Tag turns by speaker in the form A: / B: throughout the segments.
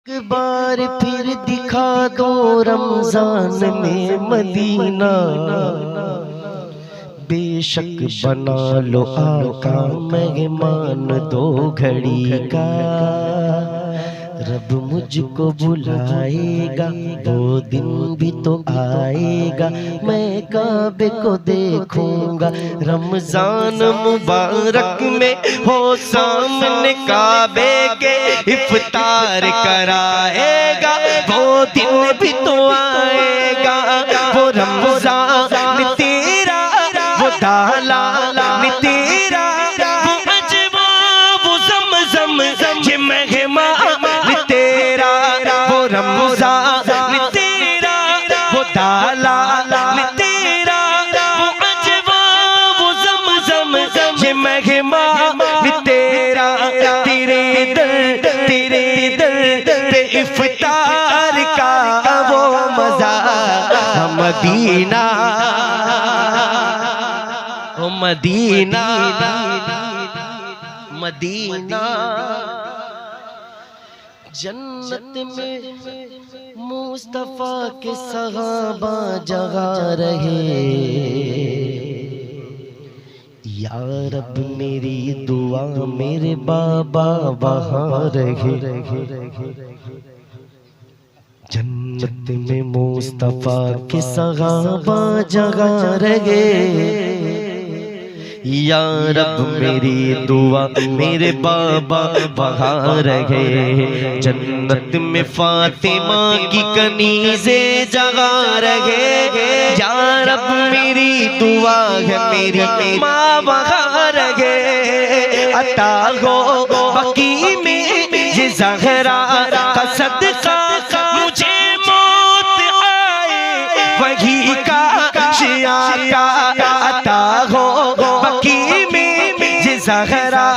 A: एक बार फिर दिखा दो रमजान में मदीना, बेशक बना लो आका मेहमान दो घड़ी का। रब मुझको बुलाएगा वो दिन भी तो आएगा, मैं काबे को देखूंगा। रमजान मुबारक में हो सामने काबे के इफ्तार कराएगा, वो दिन भी तो आएगा। वो रमजान तेरा, वो दालाल तेरा, वो अजवा वो ज़मज़म ये मेहमान तेरा। वो रमजान तेरा, वो दालाल तेरा, वो अजवा वो ज़मज़म ये मेहमान तेरा। तेरे दर पे इफ्तार का वो मज़ा मदीना, ओ मदीना मदीना। जन्नत में मुस्तफा के सहाबा जगा रहे, या रब मेरी दुआ मेरे बाबा वहाँ रहे। जन्नत में मुस्तफा के सहाबा जगा रहे, या रब मेरी दुआ मेरे बाबा वहाँ रहे। जन्नत में फातिमा की कनीज़े जगा रहे, या रब मेरी दुआ है मेरी माँ वहाँ रहे। अता हो बकी में ये ज़हरा का सदका, मुझे मौत आए वही का शिया का। अता हो बकी में ये ज़हरा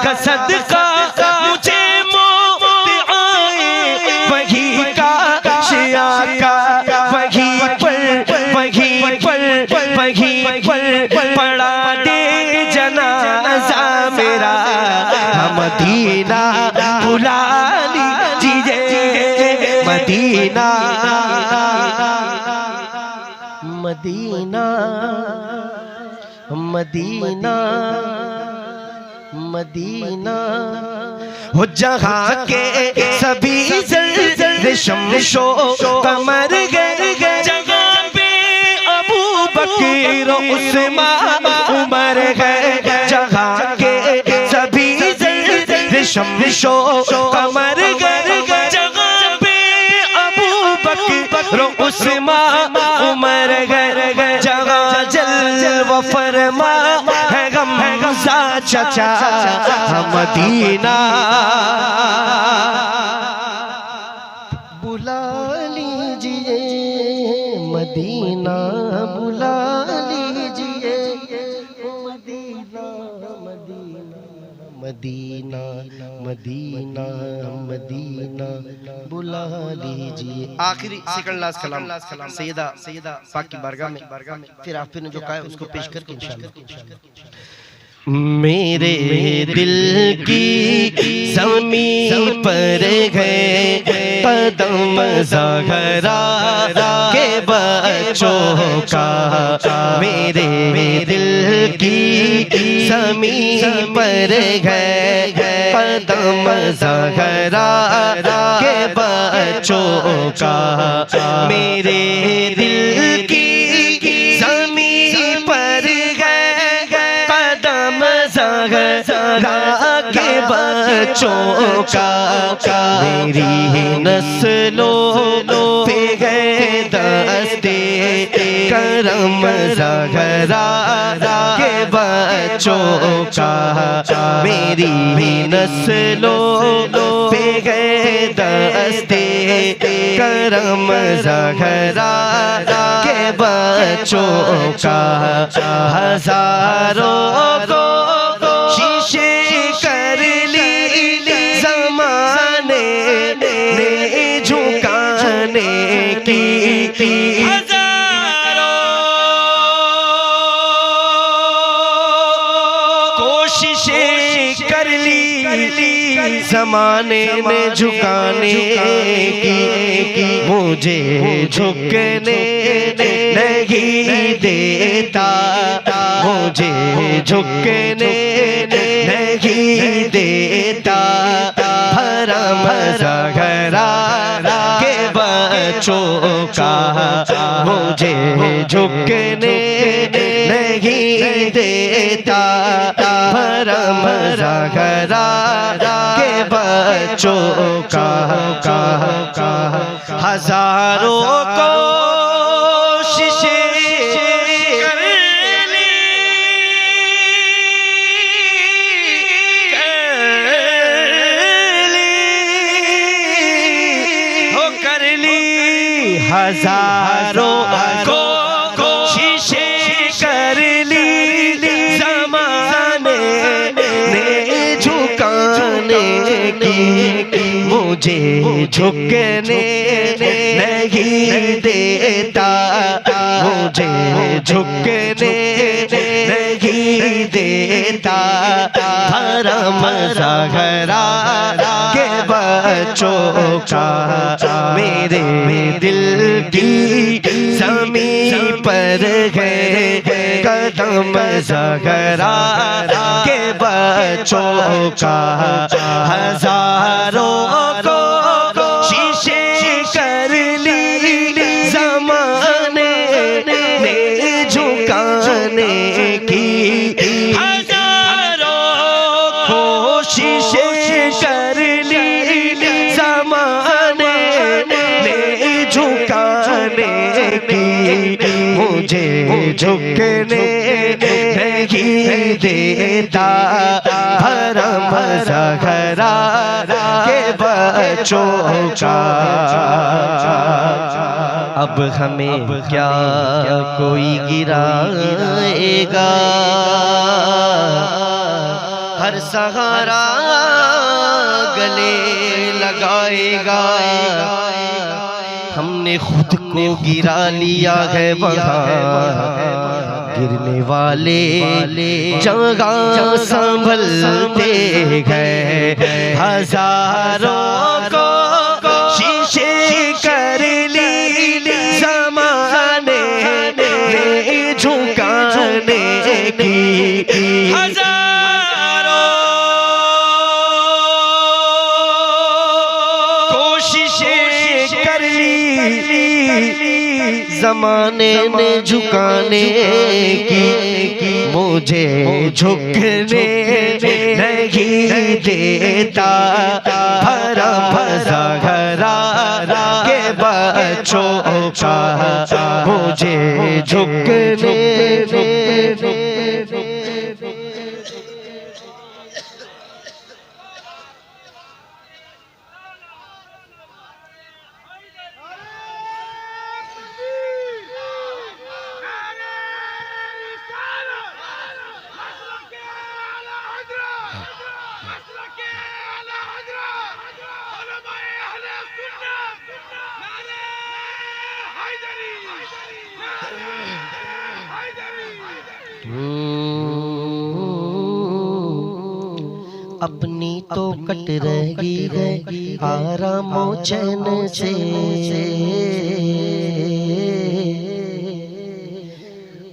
A: का सदका, मुझे मौत आए वही का शिया का। वही पर पड़ा दे जनाजा मेरा, मदीना बुला लीजिए। Medina Medina Medina Medina. हो जहाँ के सभी ज़र्रे शमशो कमर गए, जगह पे अबू बकर उस्मान उमर गए। जहाँ के सभी ज़र्रे शमशो कमर गए, जगह पे अबू बकर उस्मान उमर गए। जगह जलवा फरमा है गमज़ा चाचा मदीना, बुला लीजिए मदीना, बुला लीजिए मदीना मदीना मदीना मदीना बुला लीजिए। आखिरी सेकंड लास्ट कलाम सैयदा पाक की बारगाह में, फिर आप ने जो कहा है उसको पेश करके इंशाअल्लाह। मेरे दिल की ज़मीन पर है कदम ज़हरा के बच्चों का। मेरे दिल की ज़मीन पर है कदम ज़हरा के बच्चों का। मेरे दिल की ज़मीन पर ज़हरा के बच्चों का। मेरी नस्लों पे गए दस्ते करम ज़हरा के बच्चों का। मेरी नस्लों पे गए दस्ते करम ज़हरा के बच्चों का। हज़ारों को शीशे कर ली ज़माने ने झुकाने की। हज़ारों कोशिशें कर ली ज़माने जमाने ने झुकाने की मुझे झुकने नहीं देता, मुझे झुकने नहीं देता। भरम सगरा के बच्चों का मुझे झुकने नहीं देता। भरम सगरा के बच्चों का हजारों कोशिशें कर ली हजारों कोशिशें कर ली, ज़माने ने झुकाने की मुझे झुकने नहीं देता, मुझे झुकने नहीं देता। भरम सगरा के बच्चों का मेरे दिल की ज़मीं पर है कदम। सगरा के बच्चों का हजारों कोशिशें कर ली, ज़माने ने झुकाने की हजारों कोशिशें कर ली, ज़माने ने झुकाने की मुझे झुकने नहीं देता। भरम सगरा के बच्चों का अब हमें क्या कोई गिराएगा, हर सहारा गले लगाएगा। हमने खुद को गिरा लिया है वहाँ, गिरने वाले जगह संभलते गए। हजारों कोशिशें कर ली, ज़माने ने झुकाने की हजारों कोशिशें कर ली, ज़माने ने झुकाने की मुझे झुकने नहीं देता। भरम सगरा के बच्चों का मुझे झुकने अपनी तो कट रही है आराम चैन से,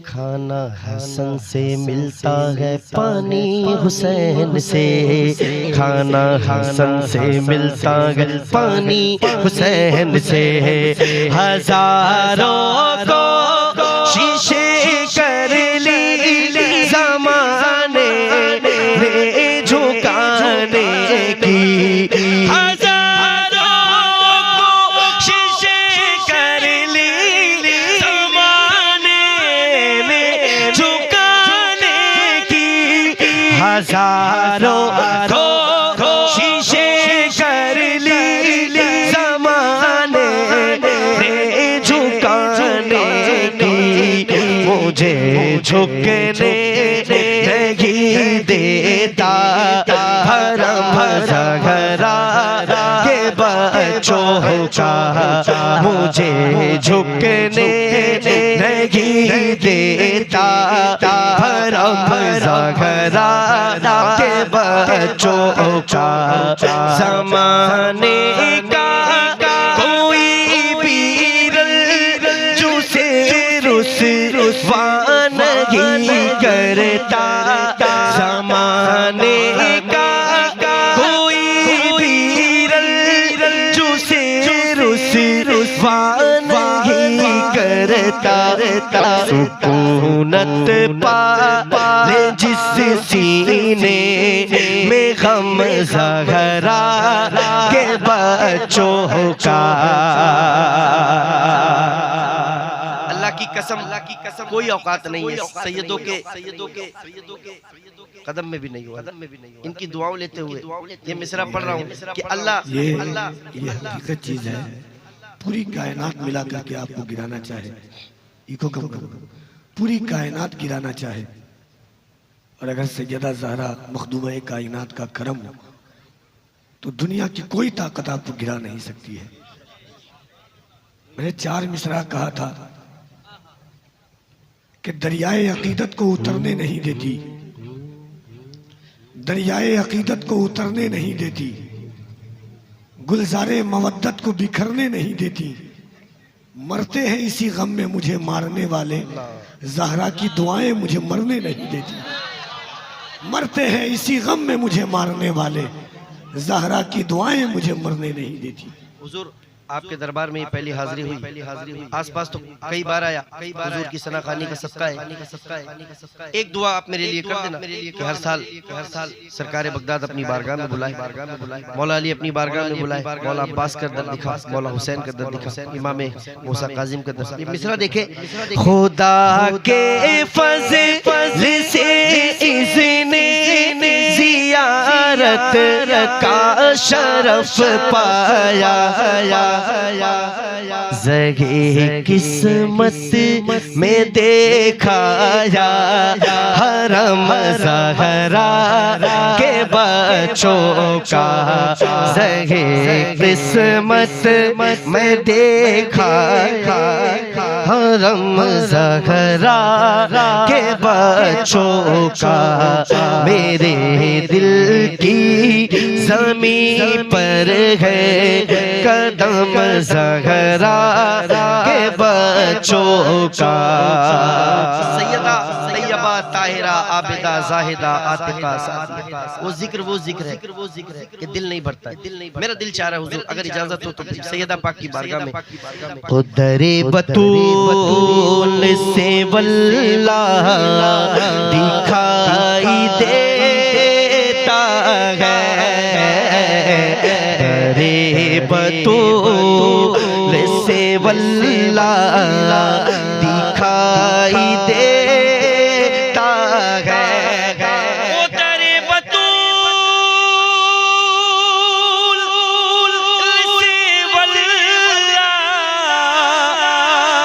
A: खाना हसन से मिलता है पानी हुसैन से, खाना हसन से मिलता है पानी हुसैन से। हजारों कोशिशें कर ली, ज़माने ने झुकाने की हजारों कोशिशें कर ली, ज़माने ने झुकाने की हजारों कोशिशें कर ली, ज़माने ने झुकाने की मुझे झुकने नहीं देता। भरम सगरा के बच्चों चौका मुझे झुकने नहीं देता, भरम ज़हरा के बच्चों का ज़माने का कोई भी रंजू से रुसवा नहीं करता, ज़माने का कोई भी रंजू से रुसवा नहीं करता। सुकूनत पाले जिस सीने में गम ज़हरा के बच्चों का। अल्लाह की कसम कोई औकात नहीं है सैयदों के कदम में भी नहीं हुआ, इनकी दुआओं लेते हुए ये मिसरा पढ़ रहा हूँ कि अल्लाह ये हकीकत चीज है। पूरी कायनात मिला करके आपको गिराना चाहे, इको कम करो, पूरी कायनात गिराना चाहे, और अगर सैयदा ज़हरा मखदूमा कायनात का करम हो तो दुनिया की कोई ताकत आपको गिरा नहीं सकती है। मैंने 4 मिसरा कहा था कि दरियाए अकीदत को उतरने नहीं देती, दरियाए अकीदत को उतरने नहीं देती, गुलजारे मवद्दत को बिखरने नहीं देती, मरते हैं इसी गम में मुझे मारने वाले, ज़हरा की दुआएं मुझे मरने नहीं देती, मरते हैं इसी गम में मुझे मारने वाले, ज़हरा की दुआएं मुझे मरने नहीं देती। हुजूर आपके दरबार में ये पहली हाजिरी हुई, आसपास तो कई बार आया, हुजूर की सनाखानी का सदका है। एक दुआ आप मेरे लिए कर देना कि हर साल सरकार बगदाद अपनी बारगाह में बुलाए, मौला अली अपनी बारगाह में बुलाए, मौला अब्बास का दर्द दिखा, मौला हुसैन का दर्द दिखा, इमाम मूसा काजिम का दर्द। मिसरा देखे, खुदा के फज़ल से इज़्ने ज़ियारत का शरफ पाया, ज़गे किस्मत में देखाया, हरम ज़हरा के बच्चों का, ज़गे किस्मत में देखाया, हरम ज़हरा के बच्चों का। मेरे दिल की ज़मीं पर है कदम ज़हरा के बच्चों का। सैयदा तैयबा ताहिरा आबिदा जाहिदा आतिका, वो जिक्र है कि दिल नहीं भरता, मेरा दिल चाह रहा है हुजूर अगर इजाजत हो तो सैयदा पाक की बारगाह में उदरे बतूल से वल्लाह दिखाई देता है, दरे बतूल से वल्लाह दिखाई देता है, वो दरे बतूल से वल्लाह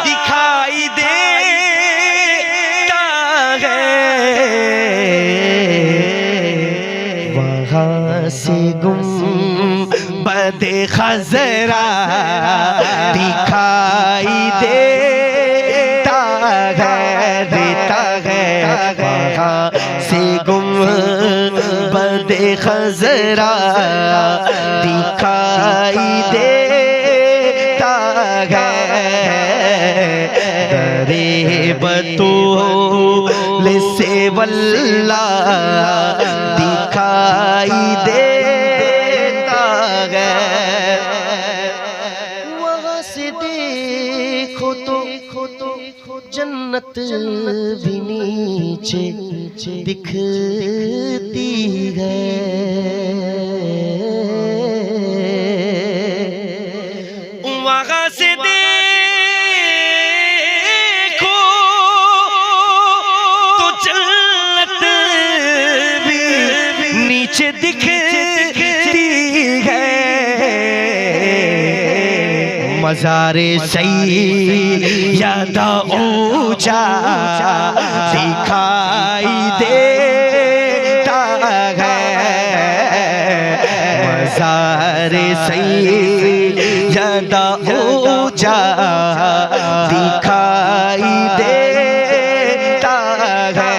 A: दिखाई देता है, वहाँ से गुंबद खज़रा दिखाई देता है, वहाँ से गुंबद खज़रा दिखाई देता है, दरे बतूल से वल्लाह दिखाई देता है। वहाँ से देखो तो जन्नत भी नीचे दिखती है, वहाँ से देखो तो जन्नत भी नीचे दिखती है, मज़ारे सैयदा ऊंचा दिखाई देता है, मज़ारे सैयदा
B: यदा ऊंचा दिखाई देता है।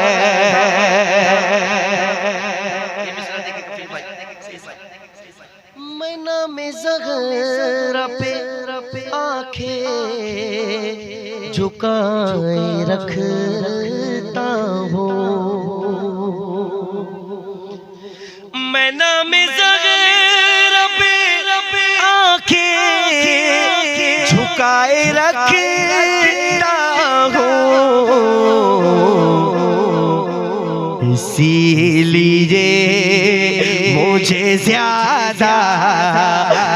B: मैं नाम ज़हरा पे आंखें झुकाए रखता हूँ। मैं नाम ज़हरा पे आंखें झुकाए रखता हूँ। इसीलिए मुझे ज्यादा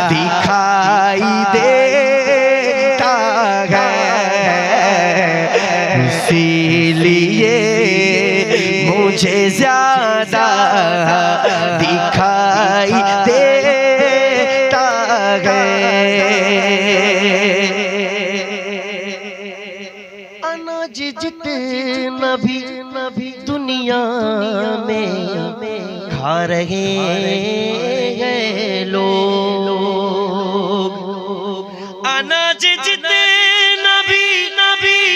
B: दिखाई देता है। इसीलिए मुझे ज्यादा दिखाई देता है। अनाज जितना भी दुनिया में खा रहे हैं लोग, अनाज जितना भी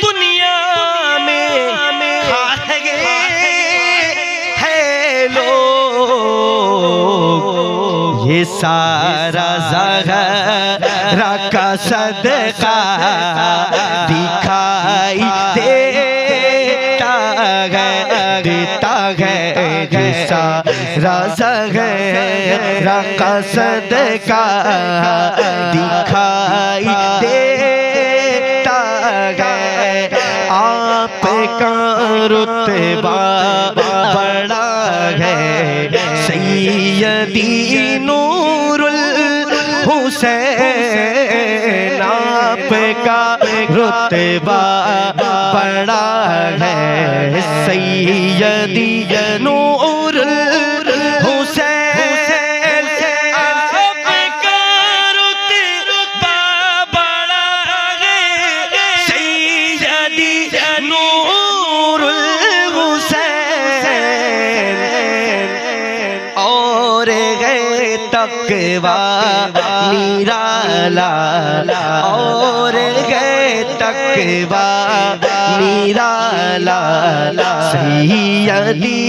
B: दुनिया में खा रहे हैं लोग, ये सारा ज़हरा का सदका दिखाई देता है। ये सारा ज़हरा का सदका दिखाई देता है। आपका रुतबा बड़ा है सैयदी नूरुल हुसैन। आपका रुतबा बड़ा है सैयदी नूरुल हुसैन। आपका रुतबा बड़ा है सैयदी नूरुल हुसैन। और गए तकवा निराला, और गए तकवा निराला सैयदी